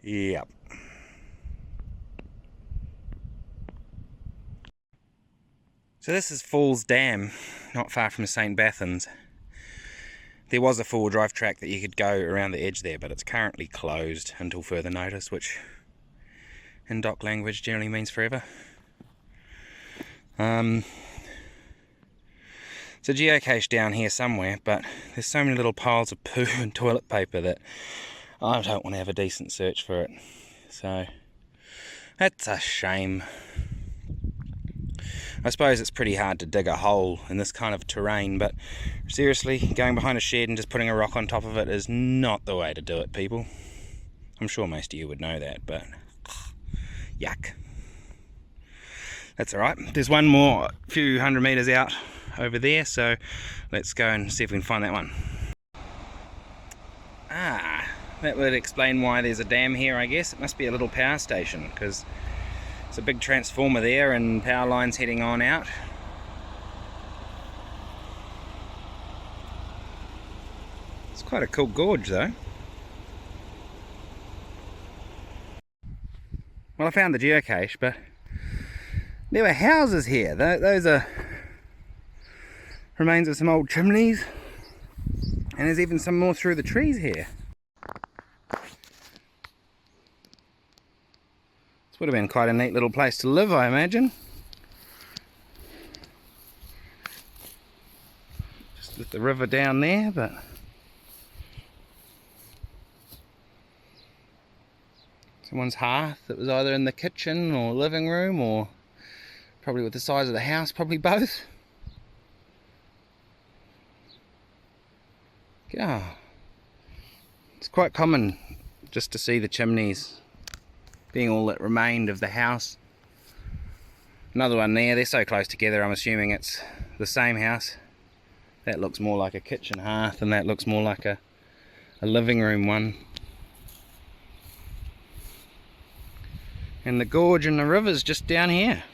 Yep. So this is Falls Dam, not far from St Bathans. There was a four-wheel drive track that you could go around the edge there, but it's currently closed until further notice, which in dock language generally means forever. It's a geocache down here somewhere, but there's so many little piles of poo and toilet paper that I don't want to have a decent search for it. So that's a shame. I suppose it's pretty hard to dig a hole in this kind of terrain, but seriously, going behind a shed and just putting a rock on top of it is not the way to do it, people. I'm sure most of you would know that, but yuck. That's alright. There's one more a few hundred metres out over there, so let's go and see if we can find that one. Ah, that would explain why there's a dam here, I guess. It must be a little power station, because there's a big transformer there and power lines heading on out. It's quite a cool gorge though. Well, I found the geocache, but there were houses here. Those are remains of some old chimneys, and there's even some more through the trees here. This would have been quite a neat little place to live, I imagine. Just with the river down there, but someone's hearth that was either in the kitchen or living room, or probably with the size of the house, probably both. Yeah, it's quite common just to see the chimneys being all that remained of the house. Another one there, they're so close together I'm assuming it's the same house. That looks more like a kitchen hearth and that looks more like a living room one. And the gorge and the river's just down here.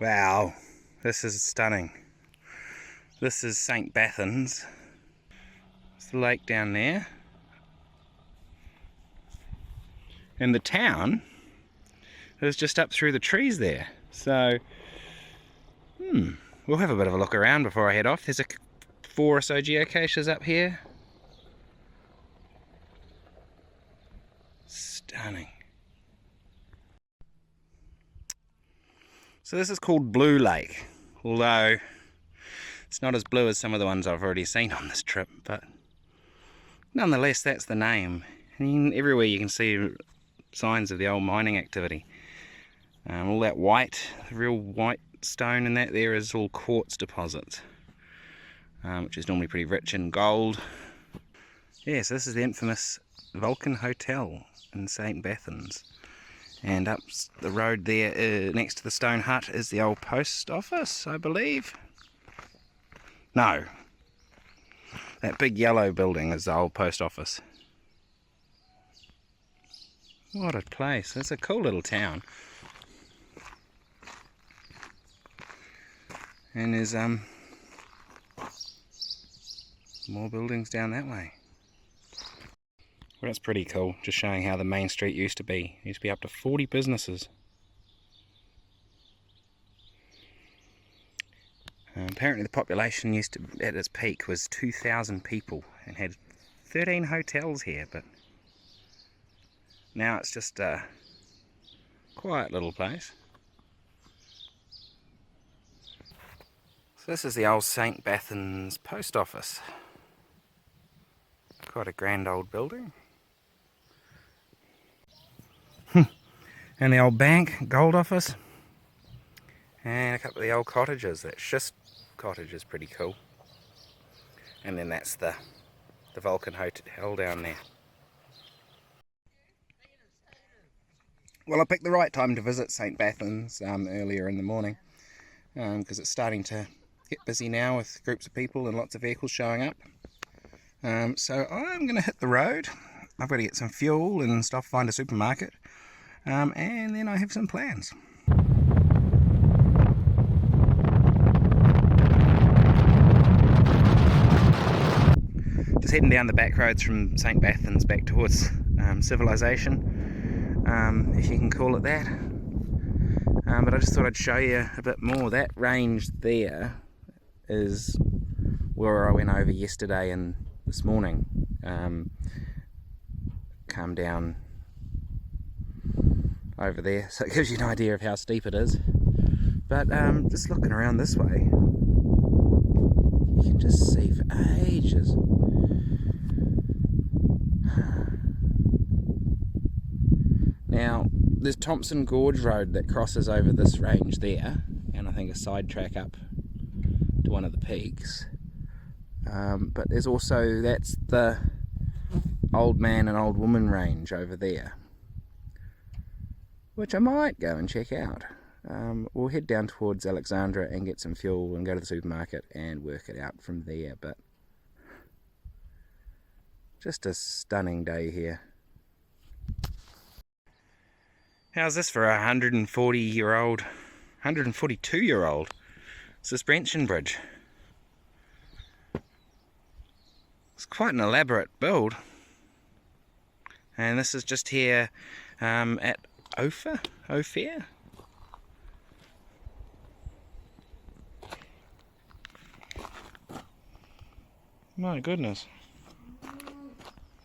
Wow, this is stunning. This is St Bathans. It's the lake down there. And the town is just up through the trees there. So, we'll have a bit of a look around before I head off. There's 4 or so geocaches up here. Stunning. So this is called Blue Lake, although it's not as blue as some of the ones I've already seen on this trip, but nonetheless that's the name. And everywhere you can see signs of the old mining activity. All that white, the real white stone in that there is all quartz deposits, which is normally pretty rich in gold. Yeah, so this is the infamous Vulcan Hotel in St Bathans. And up the road there, next to the stone hut, is the old post office, I believe. No. That big yellow building is the old post office. What a place. It's a cool little town. And there's more buildings down that way. Well, that's pretty cool, just showing how the main street used to be. It used to be up to 40 businesses. Apparently the population used to, at its peak, was 2,000 people and had 13 hotels here, but now it's just a quiet little place. So this is the old St Bathans post office. Quite a grand old building. And the old bank, gold office, and a couple of the old cottages. That schist cottage is pretty cool. And then that's the Vulcan Hotel down there. Well, I picked the right time to visit St Bathans earlier in the morning, because it's starting to get busy now with groups of people and lots of vehicles showing up. So I'm going to hit the road. I've got to get some fuel and stuff, find a supermarket, and then I have some plans. Just heading down the back roads from St Bathans back towards civilization, if you can call it that. But I just thought I'd show you a bit more. That range there is where I went over yesterday and this morning. Come down over there, so it gives you an idea of how steep it is. But just looking around this way, you can just see for ages. Now, there's Thompson Gorge Road that crosses over this range there, and I think a side track up to one of the peaks. But there's also, that's the Old Man and Old Woman range over there, which I might go and check out. We'll head down towards Alexandra and get some fuel and go to the supermarket and work it out from there. But just a stunning day here. How's this for a 142-year-old suspension bridge? It's quite an elaborate build. And this is just here at Ophir? My goodness.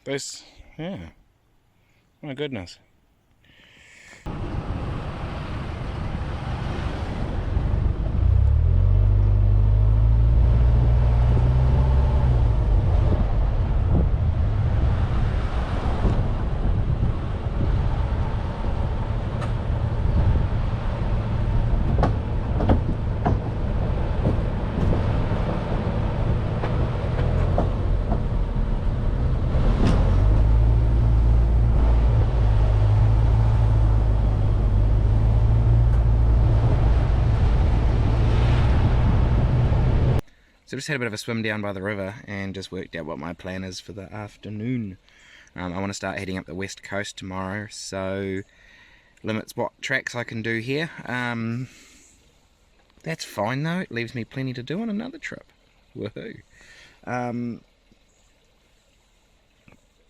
Those, yeah. My goodness. So just had a bit of a swim down by the river and just worked out what my plan is for the afternoon. I want to start heading up the west coast tomorrow, so limits what tracks I can do here. That's fine though, it leaves me plenty to do on another trip. Woohoo.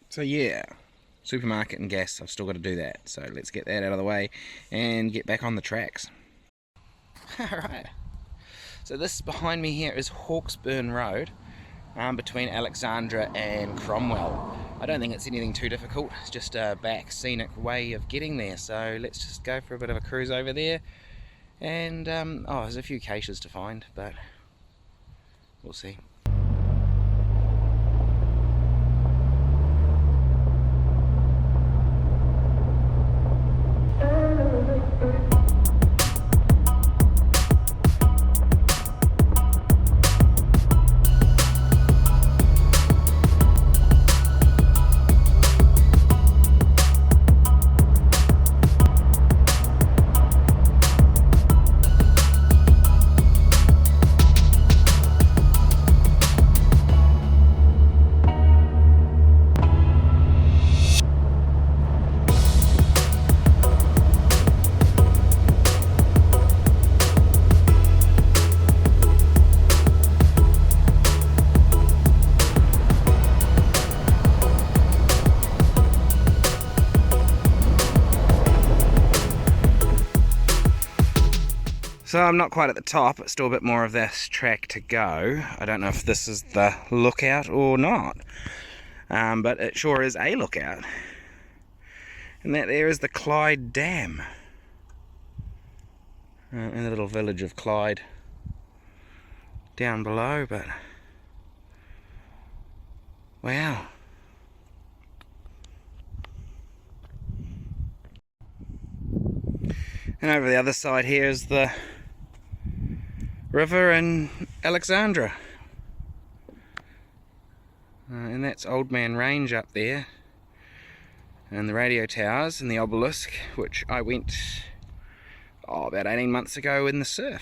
So yeah, supermarket and gas, I've still got to do that. So let's get that out of the way and get back on the tracks. Alright. So this behind me here is Hawksburn Road, between Alexandra and Cromwell. I don't think it's anything too difficult, it's just a back scenic way of getting there. So let's just go for a bit of a cruise over there. And, oh, there's a few caches to find, but we'll see. So I'm not quite at the top, it's still a bit more of this track to go. I don't know if this is the lookout or not, but it sure is a lookout. And that there is the Clyde Dam, in the little village of Clyde down below. But wow. And over the other side here is the river in Alexandra, and that's Old Man Range up there. and the radio towers and the obelisk, which I went about 18 months ago in the surf.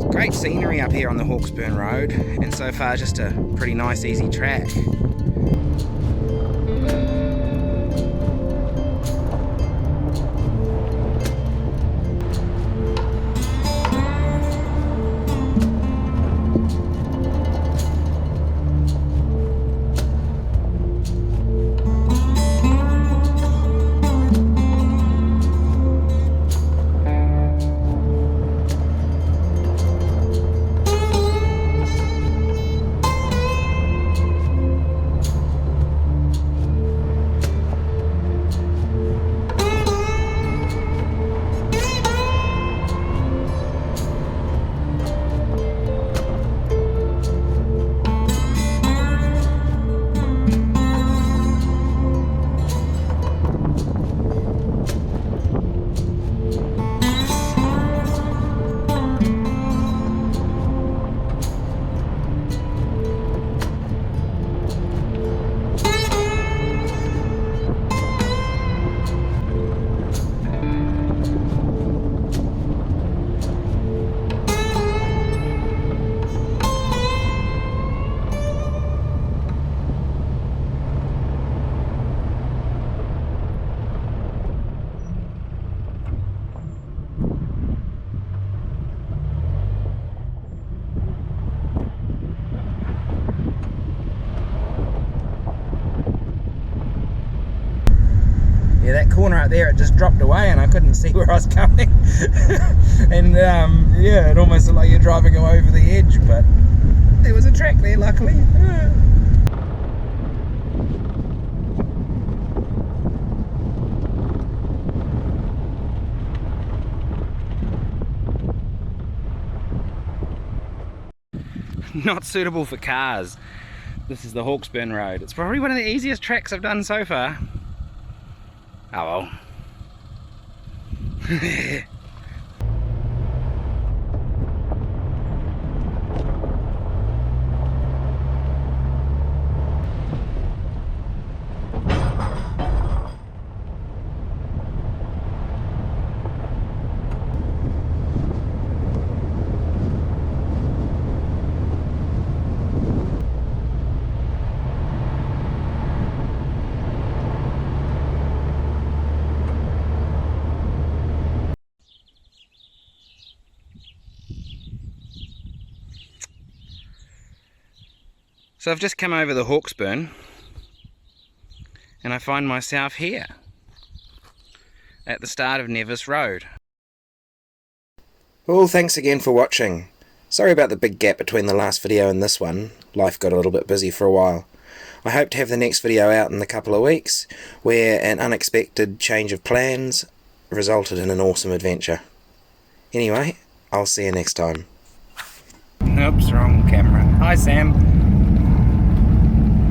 Great scenery up here on the Hawksburn Road, and so far just a pretty nice easy track. Yeah, that corner up there, it just dropped away and I couldn't see where I was coming. And yeah, it almost looked like you're driving over the edge, but there was a track there, luckily. Not suitable for cars. This is the Hawksburn Road. It's probably one of the easiest tracks I've done so far. Oh well. So I've just come over the Hawksburn and I find myself here at the start of Nevis Road. Well, thanks again for watching. Sorry about the big gap between the last video and this one. Life got a little bit busy for a while. I hope to have the next video out in a couple of weeks, where an unexpected change of plans resulted in an awesome adventure. Anyway, I'll see you next time. Oops, wrong camera. Hi Sam.